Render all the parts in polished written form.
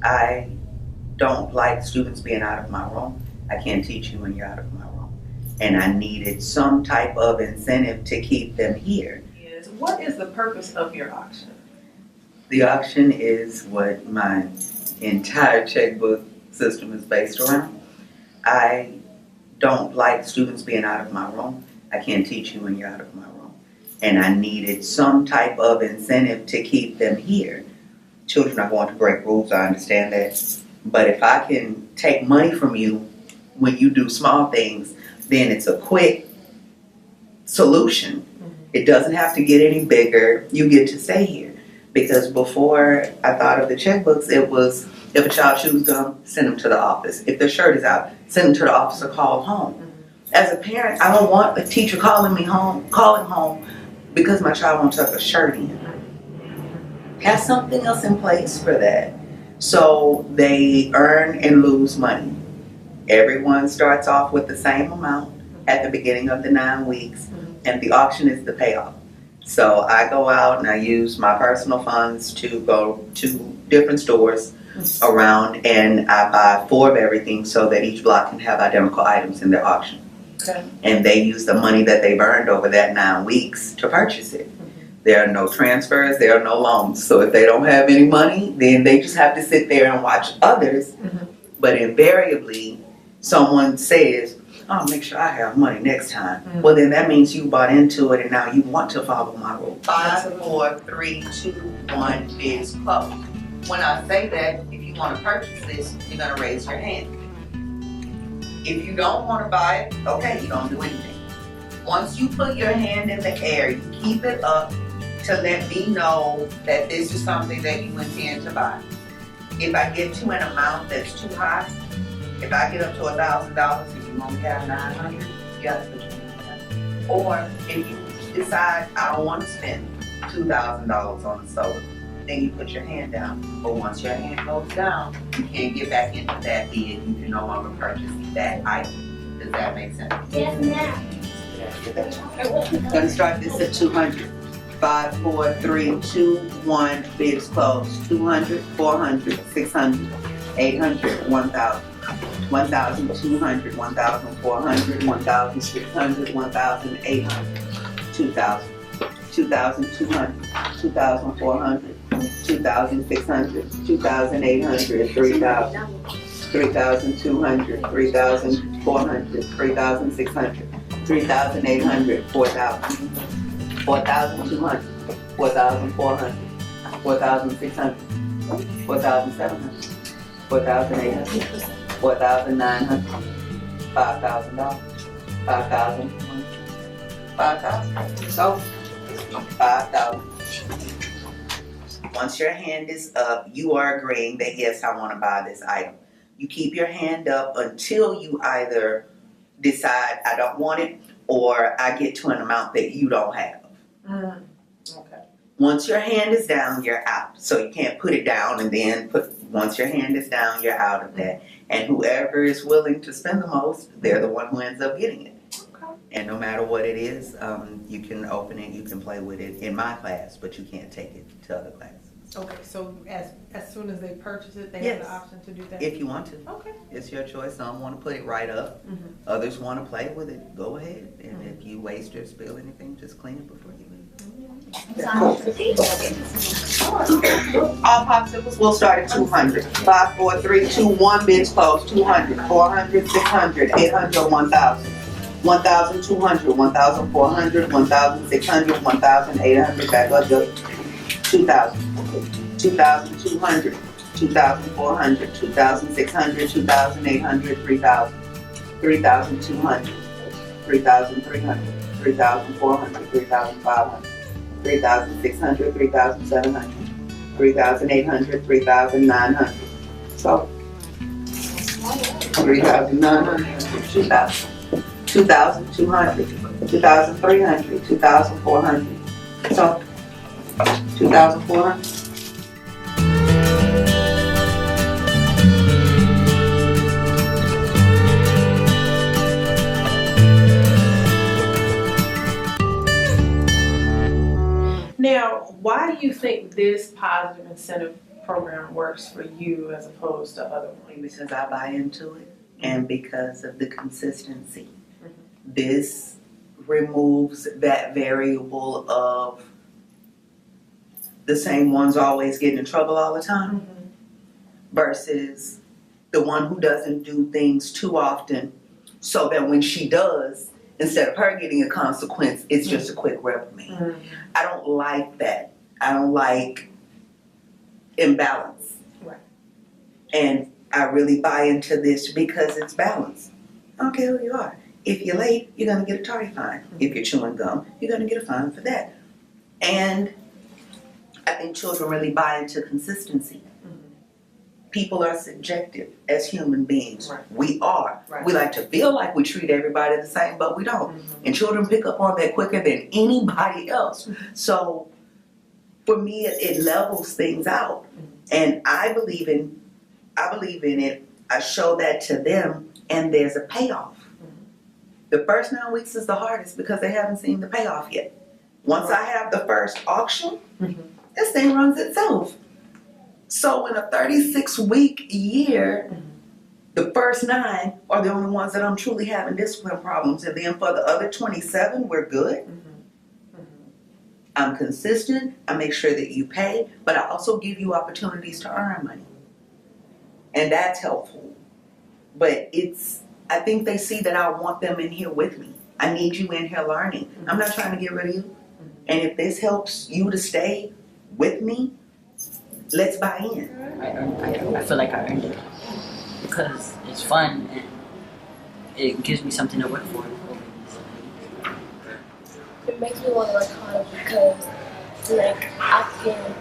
I don't like students being out of my room. I can't teach you when you're out of my room. And I needed some type of incentive to keep them here. What is the purpose of your auction? The auction is what my entire checkbook system is based around. I don't like students being out of my room. I can't teach you when you're out of my room. And I needed some type of incentive to keep them here. Children are going to break rules, I understand that. But if I can take money from you when you do small things, then it's a quick solution. It doesn't have to get any bigger. You get to stay here. Because before I thought of the checkbooks, it was if a child's shoes gum, send them to the office. If their shirt is out, send them to the office or call home. As a parent, I don't want a teacher calling home because my child won't tuck a shirt in. Have something else in place for that. So they earn and lose money. Everyone starts off with the same amount at the beginning of the 9 weeks, and the auction is the payoff. So I go out and I use my personal funds to go to different stores around, and I buy 4 of everything so that each block can have identical items in their auction. Okay. And they use the money that they've earned over that 9 weeks to purchase it. There are no transfers, there are no loans. So if they don't have any money, then they just have to sit there and watch others. But invariably, someone says, I'll make sure I have money next time. Well, then that means you bought into it and now you want to follow my rule. 5, 4, 3, 2, 1, bids closed. When I say that, if you want to purchase this, you're going to raise your hand. If you don't want to buy it, okay, you don't do anything. Once you put your hand in the air, you keep it up to let me know that this is something that you intend to buy. If I get to an amount that's too high, if I get up to $1,000 and you only have $900, you got to put your hand down. Or if you decide I don't want to spend $2,000 on a soda, then you put your hand down. But once your hand goes down, you can't get back into that bid. You can no longer purchase that item. Does that make sense? Yes, ma'am. I'm gonna start this at 200. 5, 4, 3, 2, 1, bids closed. 200, 400, 600, 800, 1,000. 1,200, 1,400, 1,600, 1,800, 2,000. 2,200, 2,400, 2,600, 2,800, 3,000. 3,200, 3,400, 3,600, 3,800, 4,000. 4,200, 4,400, 4,600, 4,700, 4,800, 4,900, $5,000, 5,000, 5,000. So, 5,000. Once your hand is up, you are agreeing that yes, I want to buy this item. You keep your hand up until you either decide I don't want it or I get to an amount that you don't have. Okay. Once your hand is down, you're out. So you can't put it down and then once your hand is down, you're out of that. And whoever is willing to spend the most, they're the one who ends up getting it. Okay. And no matter what it is, you can open it, you can play with it in my class, but you can't take it to other classes. Okay, so as soon as they purchase it, they Yes. have the option to do that? If you want to. Okay. It's your choice. Some want to put it right up. Others want to play with it. Go ahead. And if you waste or spill anything, just clean it before you leave. All popsicles will start at 200. 5, 4, 3, 2, 1, bids closed. 200, 400, 600, 800, 1,000. 1,200, 1,400, 1,600, 1,800, back up to 2,000. 2,200, 2,400, 2,600, 2,800, 3,000. 3,200, 3,300, 3,400, 3,500, 3,600, 3,700, 3,800, 3,900. So, 3,900, 2,000, 2,200, 2,300, 2,400. So, 2,400. Now, why do you think this positive incentive program works for you as opposed to other ones? Because I buy into it and because of the consistency. Mhm. This removes that variable of the same one's always getting in trouble all the time versus the one who doesn't do things too often, so that when she does, instead of her getting a consequence, it's just a quick reprimand. I don't like that. I don't like imbalance. Right. And I really buy into this because it's balanced. I don't care who you are. If you're late, you're going to get a tardy fine. If you're chewing gum, you're going to get a fine for that. And I think children really buy into consistency. People are subjective as human beings. Right. We are. Right. We like to feel like we treat everybody the same, but we don't. And children pick up on that quicker than anybody else. So for me, it levels things out. And I believe in it. I show that to them, and there's a payoff. The first 9 weeks is the hardest because they haven't seen the payoff yet. Once I have the first auction, this thing runs itself. So in a 36-week year, the first 9 are the only ones that I'm truly having discipline problems. And then for the other 27, we're good. I'm consistent. I make sure that you pay, but I also give you opportunities to earn money. And that's helpful. But I think they see that I want them in here with me. I need you in here learning. I'm not trying to get rid of you. And if this helps you to stay with me, let's buy in. I feel like I earned it because it's fun and it gives me something to work for. It makes me want to work harder because, like, I can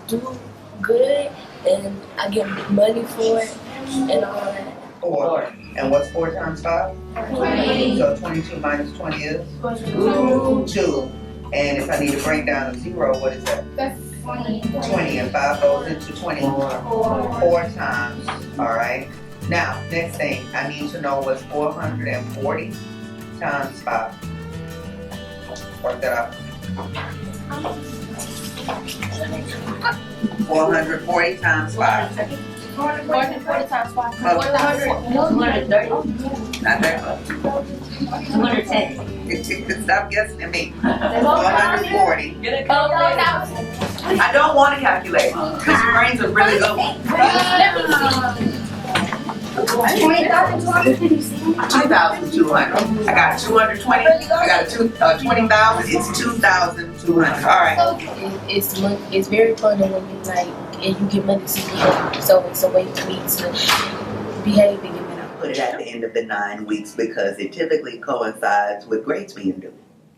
do good and I get money for it and all that. 4. And what's 4 times 5? 20. So 22 minus 20 is? 2. And if I need to bring down a 0, what is that? That's 20. 20, and 5 goes into 24. 4 times, all right? Now, next thing, I need to know what's 440 times 5. Work that out. 440 times 5. 440 times 5. 230. Not that much. 210. Stop guessing at me. 440. I don't want to calculate because your brains are really good. 2,200. I got 220. I got 20,000. It's 2,200. All right. It's very fun when you like and you get money to behave. So it's a way for me to behave and get money. Put it at the end of the 9 weeks because it typically coincides with grades being due.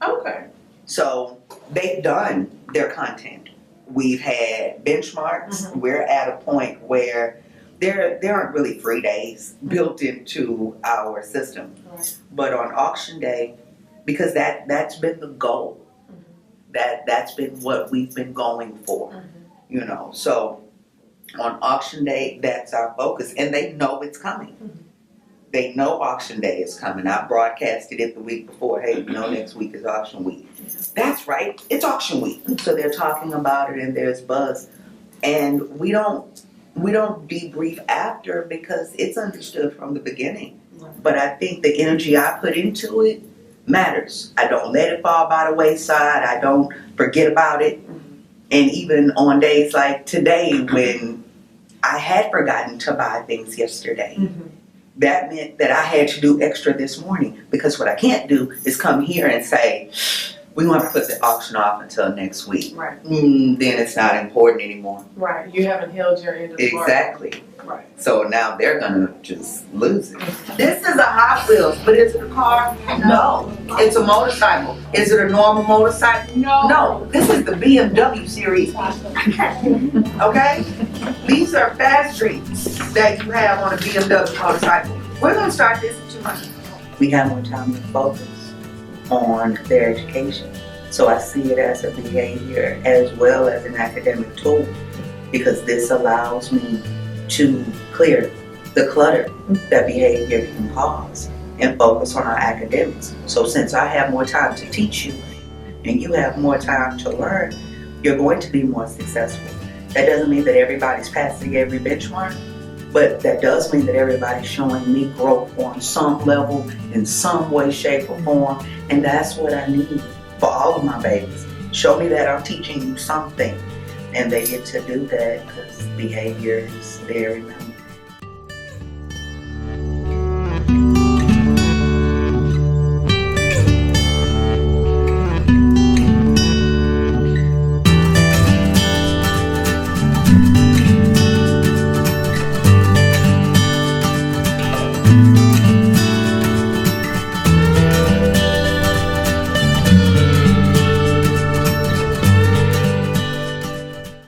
Okay. So they've done their content. We've had benchmarks. We're at a point where there aren't really free days built into our system. Right. But on auction day, because that's been the goal, that's been what we've been going for, you know. So on auction day, that's our focus, and they know it's coming. They know auction day is coming. I broadcasted it the week before. Hey, you know, next week is auction week. That's right, it's auction week. So they're talking about it, and there's buzz, and we don't debrief after because it's understood from the beginning. But I think the energy I put into it matters. I don't let it fall by the wayside. I don't forget about it. And even on days like today when I had forgotten to buy things yesterday, that meant that I had to do extra this morning because what I can't do is come here and say, we want to put the auction off until next week. Right. Then it's not important anymore. Right. You haven't held your end of the Exactly. Right. So now they're gonna just lose it. This is a Hot Wheels, but is it a car? No. It's a motorcycle. Is it a normal motorcycle? No. This is the BMW series. Okay? These are fast streets that you have on a BMW motorcycle. We're gonna start this in 2 months. We have more time to focus on their education. So I see it as a behavior as well as an academic tool because this allows me to clear the clutter that behavior can cause and focus on our academics. So since I have more time to teach you and you have more time to learn, you're going to be more successful. That doesn't mean that everybody's passing every benchmark, but that does mean that everybody's showing me growth on some level, in some way, shape, or form, and that's what I need for all of my babies. Show me that I'm teaching you something, and they get to do that because behavior is very